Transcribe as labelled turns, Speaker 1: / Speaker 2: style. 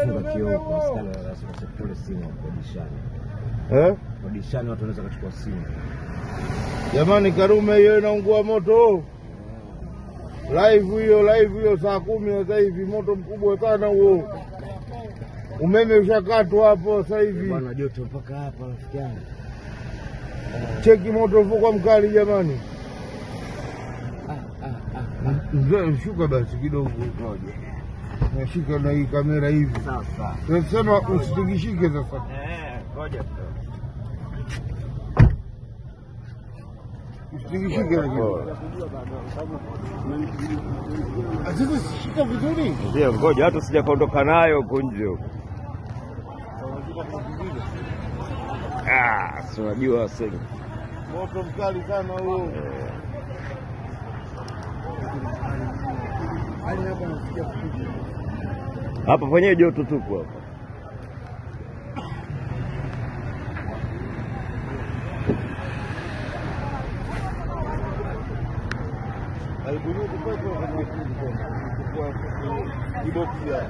Speaker 1: kufunga kioo kwa askari wa sekta simu kodishani. Kodishani watu wanaweza kuchukua simu.
Speaker 2: Jamani, Karume hiyo inaungua moto. Live hiyo saa 10 sasa hivi, moto mkubwa sana huo. Umeme ushakatwa hapo sasa hivi.
Speaker 1: Bwana joto mpaka hapa rafiki yangu.
Speaker 2: Cheki moto uko mkali jamani. Mzee shuka basi kidogo ngoja. Nashika na hii kamera hivi.
Speaker 1: Sawa.
Speaker 2: Tunasema usitingishike sasa.
Speaker 1: Ngoja.
Speaker 2: Usitingishike lakini. Sasa shika vizuri.
Speaker 1: Ndio ngoja hata sijakaondoka nayo huko nje huko. Si unajua sasa.
Speaker 2: Moto mkali sana huo.
Speaker 1: Hapa fanyie joto tupu hapa.
Speaker 2: Alikuja kupata kwa kiboksi ya.